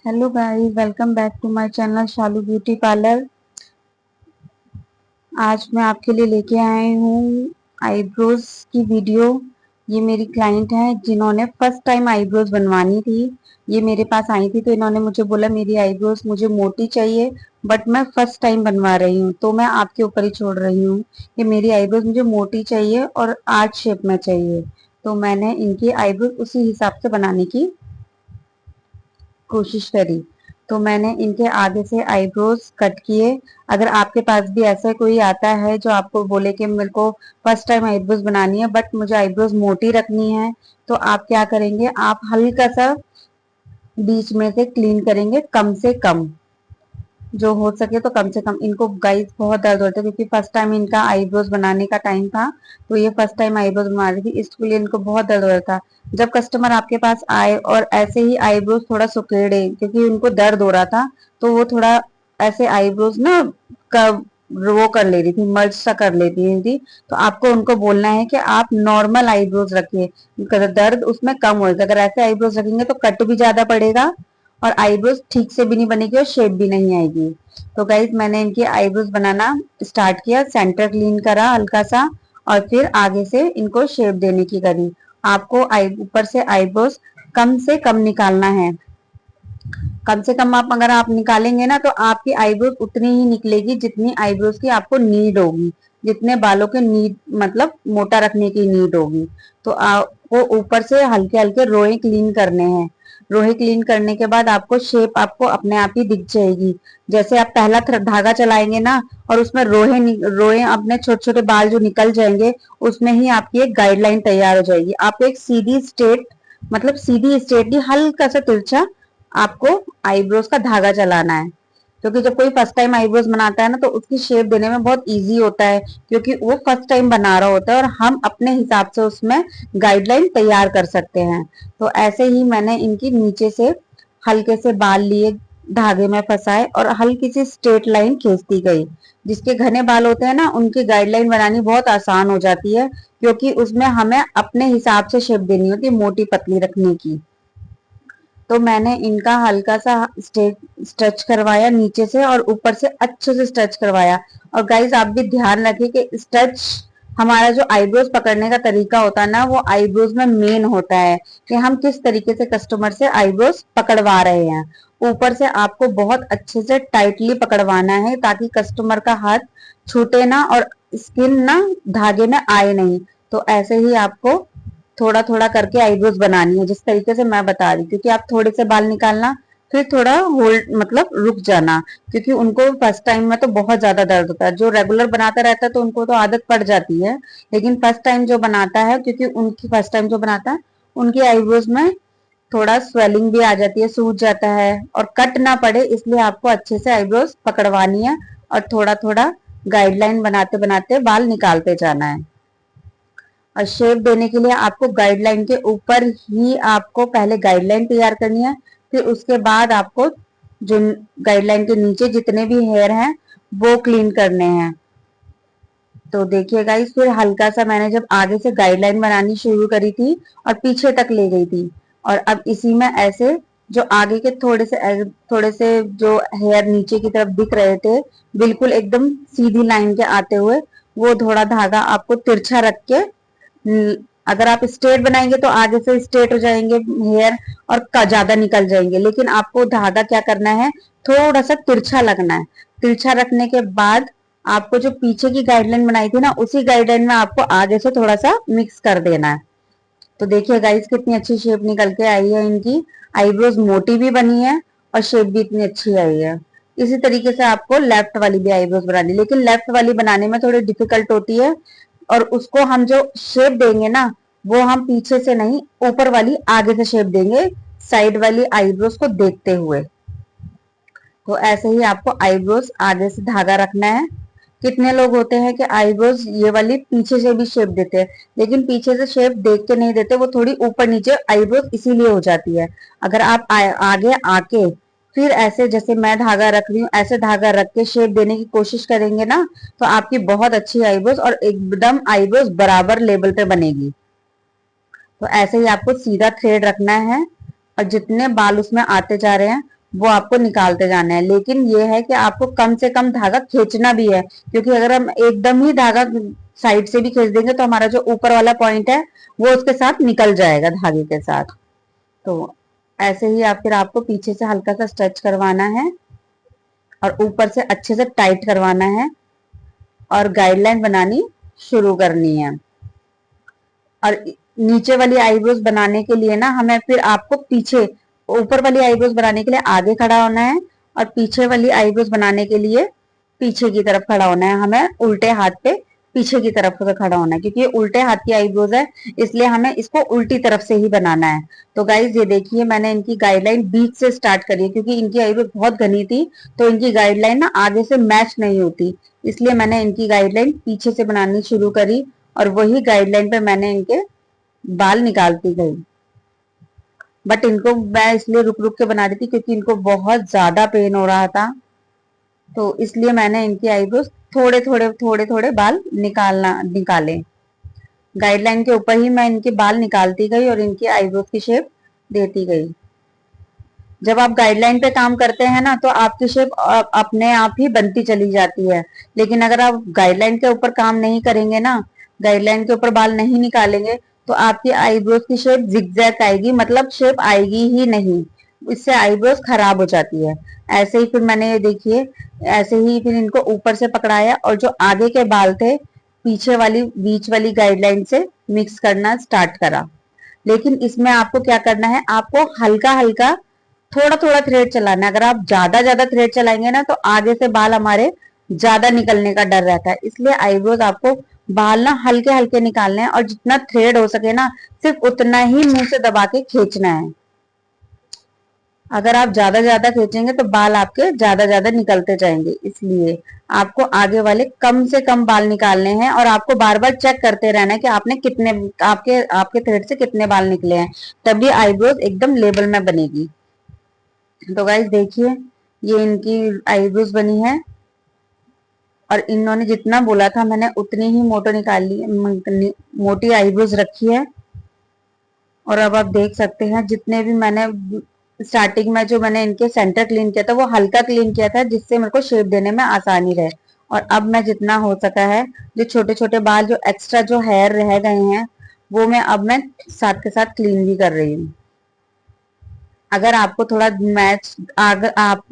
Hello guys, welcome back to my channel Shalu beauty parlour. आज मैं आपके लिए लेके आई हूँ आईब्रोज की वीडियो। ये मेरी क्लाइंट है जिन्होंने फर्स्ट टाइम आईब्रोज बनवानी थी। ये मेरे पास आई थी तो इन्होंने मुझे बोला मेरी आईब्रोज मुझे मोटी चाहिए, बट मैं फर्स्ट टाइम बनवा रही हूँ, तो मैं आपके ऊपर ही छोड़ रही हूँ कि मेरी आईब्रोज मुझे मोटी चाहिए और आर्च शेप में चाहिए। तो मैंने इनकी आईब्रोज उसी हिसाब से बनाने की कोशिश करी। तो मैंने इनके आगे से आईब्रोज कट किए। अगर आपके पास भी ऐसा कोई आता है जो आपको बोले कि मेरे को फर्स्ट टाइम आईब्रोज बनानी है बट मुझे आईब्रोज मोटी रखनी है, तो आप क्या करेंगे, आप हल्का सा बीच में से क्लीन करेंगे, कम से कम जो हो सके तो कम से कम। इनको गाइस बहुत दर्द होता है क्योंकि फर्स्ट टाइम इनका आईब्रोज बनाने का टाइम था, तो ये फर्स्ट टाइम आईब्रोज बना रही थी, इसके लिए इनको बहुत दर्द हो रहा था। जब कस्टमर आपके पास आए और ऐसे ही आईब्रोज थोड़ा सुकेड़े क्योंकि उनको दर्द हो रहा था, तो वो थोड़ा ऐसे आईब्रोज ना वो कर ले रही थी, मर्ज सा कर लेती थी। तो आपको उनको बोलना है कि आप नॉर्मल आईब्रोज रखिए, दर्द उसमें कम होगा। अगर ऐसे आईब्रोज रखेंगे तो कट भी ज्यादा पड़ेगा और आईब्रोज ठीक से भी नहीं बनेगी और शेप भी नहीं आएगी। तो गाइज मैंने इनकी आईब्रोज बनाना स्टार्ट किया, सेंटर क्लीन करा हल्का सा और फिर आगे से इनको शेप देने की करी। आपको ऊपर से आईब्रोज कम से कम निकालना है। कम से कम आप अगर आप निकालेंगे ना तो आपकी आईब्रोज उतनी ही निकलेगी जितनी आईब्रोज की आपको नीड होगी, जितने बालों के नीड मतलब मोटा रखने की नीड होगी। तो आपको ऊपर से हल्के हल्के रोए क्लीन करने हैं। रोहे क्लीन करने के बाद आपको शेप आपको अपने आप ही दिख जाएगी। जैसे आप पहला धागा चलाएंगे ना और उसमें रोहे रोए अपने छोटे छोटे बाल जो निकल जाएंगे, उसमें ही आपकी एक गाइडलाइन तैयार हो जाएगी। आपको एक सीधी स्ट्रेट मतलब सीधी स्ट्रेट नहीं, हल्का सा तिरछा आपको आईब्रोज का धागा चलाना है। क्योंकि जब कोई फर्स्ट टाइम आईब्रोज बनाता है ना तो उसकी शेप देने में बहुत इजी होता है, क्योंकि वो फर्स्ट टाइम बना रहा होता है और हम अपने हिसाब से उसमें गाइडलाइन तैयार कर सकते हैं। तो ऐसे ही मैंने इनकी नीचे से हल्के से बाल लिए, धागे में फंसाए और हल्की सी स्ट्रेट लाइन खींचती गई। जिसके घने बाल होते हैं ना उनकी गाइडलाइन बनानी बहुत आसान हो जाती है, क्योंकि उसमें हमें अपने हिसाब से शेप देनी होती है मोटी पतली रखने की। तो मैंने इनका हल्का सा स्ट्रेच करवाया नीचे से और ऊपर से अच्छे से स्ट्रेच करवाया। और गाइज आप भी ध्यान रखें कि स्ट्रेच हमारा जो आईब्रोज पकड़ने का तरीका होता है ना वो आईब्रोज में मेन होता है कि हम किस तरीके से कस्टमर से आईब्रोज पकड़वा रहे हैं। ऊपर से आपको बहुत अच्छे से टाइटली पकड़वाना है ताकि कस्टमर का हाथ छूटे ना और स्किन ना धागे में आए नहीं। तो ऐसे ही आपको थोड़ा थोड़ा करके आईब्रोज बनानी है जिस तरीके से मैं बता रही, क्योंकि आप थोड़े से बाल निकालना फिर थोड़ा होल्ड मतलब रुक जाना, क्योंकि उनको फर्स्ट टाइम में तो बहुत ज्यादा दर्द होता है। जो रेगुलर बनाता रहता है तो उनको तो आदत पड़ जाती है, लेकिन फर्स्ट टाइम जो बनाता है, क्योंकि उनकी फर्स्ट टाइम जो बनाता है उनकी आईब्रोज में थोड़ा स्वेलिंग भी आ जाती है, सूज जाता है और कट ना पड़े, इसलिए आपको अच्छे से आईब्रोज पकड़वानी है और थोड़ा थोड़ा गाइडलाइन बनाते बनाते बाल निकालते जाना है। और शेप देने के लिए आपको गाइडलाइन के ऊपर ही आपको पहले गाइडलाइन तैयार करनी है, फिर उसके बाद आपको जो गाइडलाइन के नीचे जितने भी हेयर हैं वो क्लीन करने हैं। तो देखिए गाइस, फिर हल्का सा मैंने जब आगे से गाइडलाइन बनानी शुरू करी थी और पीछे तक ले गई थी, और अब इसी में ऐसे जो आगे के थोड़े से जो हेयर नीचे की तरफ दिख रहे थे बिल्कुल एकदम सीधी लाइन के आते हुए, वो थोड़ा धागा आपको तिरछा रख के अगर आप स्ट्रेट बनाएंगे तो आगे से स्ट्रेट हो जाएंगे हेयर और ज्यादा निकल जाएंगे, लेकिन आपको धागा क्या करना है, थोड़ा सा तिरछा लगना है। तिरछा रखने के बाद आपको जो पीछे की गाइडलाइन बनाई थी ना उसी गाइडलाइन में आपको आगे से थोड़ा सा मिक्स कर देना है। तो देखिए गाइस कितनी अच्छी शेप निकल के आई है इनकी। आईब्रोज मोटी भी बनी है और शेप भी इतनी अच्छी आई है। इसी तरीके से आपको लेफ्ट वाली भी आईब्रोज बनानी, लेकिन लेफ्ट वाली बनाने में थोड़ी डिफिकल्ट होती है, और उसको हम जो शेप देंगे ना वो हम पीछे से नहीं ऊपर वाली आगे से शेप देंगे, साइड वाली आईब्रोज को देखते हुए। तो ऐसे ही आपको आईब्रोज आगे से धागा रखना है। कितने लोग होते हैं कि आईब्रोज ये वाली पीछे से भी शेप देते हैं, लेकिन पीछे से शेप देख के नहीं देते, वो थोड़ी ऊपर नीचे आईब्रोज इसीलिए हो जाती है। अगर आप आगे आके फिर ऐसे जैसे मैं धागा रख रही हूँ ऐसे धागा रख के शेप देने की कोशिश करेंगे ना तो आपकी बहुत अच्छी आईब्रोज और एकदम आईब्रोज बराबर लेवल पे बनेगी। तो ऐसे ही आपको सीधा थ्रेड रखना है और जितने बाल उसमें आते जा रहे हैं वो आपको निकालते जाना है। लेकिन ये है कि आपको कम से कम धागा खींचना भी है, क्योंकि अगर हम एकदम ही धागा साइड से भी खींच देंगे तो हमारा जो ऊपर वाला पॉइंट है वो उसके साथ निकल जाएगा धागे के साथ। तो ऐसे ही फिर आपको पीछे से हल्का सा स्ट्रेच करवाना है और ऊपर से अच्छे से टाइट करवाना है और गाइडलाइन बनानी शुरू करनी है। और नीचे वाली आईब्रोज बनाने के लिए ना हमें फिर आपको पीछे, ऊपर वाली आईब्रोज बनाने के लिए आगे खड़ा होना है और पीछे वाली आईब्रोज बनाने के लिए पीछे की तरफ खड़ा होना है। हमें उल्टे हाथ पे पीछे की तरफ से खड़ा होना है, क्योंकि ये उल्टे हाथ की आईब्रोज है, इसलिए हमें इसको उल्टी तरफ से ही बनाना है। तो गाइज ये देखिए, मैंने इनकी गाइडलाइन बीच से स्टार्ट करी है, क्योंकि इनकी आईब्रोज बहुत घनी थी तो इनकी गाइडलाइन ना आगे से मैच नहीं होती, इसलिए मैंने इनकी गाइडलाइन पीछे से बनानी शुरू करी और वही गाइडलाइन पे मैंने इनके बाल निकालती गई। बट इनको मैं इसलिए रुक रुक के बना रही थी क्योंकि इनको बहुत ज्यादा पेन हो रहा था, तो इसलिए मैंने इनकी आईब्रोज थोड़े थोड़े बाल निकाले। गाइडलाइन के ऊपर ही मैं इनके बाल निकालती गई और इनकी आईब्रोज की शेप देती गई। जब आप गाइडलाइन पे काम करते हैं ना तो आपकी शेप अपने आप ही बनती चली जाती है। लेकिन अगर आप गाइडलाइन के ऊपर काम नहीं करेंगे ना, गाइडलाइन के ऊपर बाल नहीं निकालेंगे, तो आपकी आईब्रोज की शेप जिगजैग आएगी, मतलब शेप आएगी ही नहीं, इससे आईब्रोज खराब हो जाती है। ऐसे ही फिर मैंने ये देखिए, ऐसे ही फिर इनको ऊपर से पकड़ाया और जो आगे के बाल थे पीछे वाली बीच वाली गाइडलाइन से मिक्स करना स्टार्ट करा। लेकिन इसमें आपको क्या करना है, आपको हल्का हल्का थोड़ा थोड़ा थ्रेड चलाना है। अगर आप ज्यादा ज्यादा थ्रेड चलाएंगे ना तो आगे से बाल हमारे ज्यादा निकलने का डर रहता है, इसलिए आईब्रोज आपको बाल ना हल्के हल्के निकालने हैं और जितना थ्रेड हो सके ना सिर्फ उतना ही मुंह से दबा के खींचना है। अगर आप ज्यादा ज्यादा खींचेंगे तो बाल आपके ज्यादा ज्यादा निकलते जाएंगे, इसलिए आपको आगे वाले कम से कम बाल निकालने हैं और आपको बार बार चेक करते रहना है कि आपने कितने, आपके आपके थ्रेड से कितने बाल निकले हैं, तभी आईब्रोज एकदम लेवल में बनेगी। तो गाइस देखिए, ये इनकी आईब्रोज बनी है और इन्होंने जितना बोला था मैंने उतनी ही मोटी आईब्रोज रखी है। और अब आप देख सकते हैं जितने भी मैंने स्टार्टिंग में जो मैंने इनके सेंटर क्लीन किया था वो हल्का क्लीन किया था, जिससे मेरे को शेप देने में आसानी रहे। और अब मैं जितना हो सका है जो छोटे छोटे बाल, जो एक्स्ट्रा जो हेयर रह गए हैं, वो मैं साथ के साथ क्लीन भी कर रही हूँ। अगर आपको थोड़ा मैच, अगर आप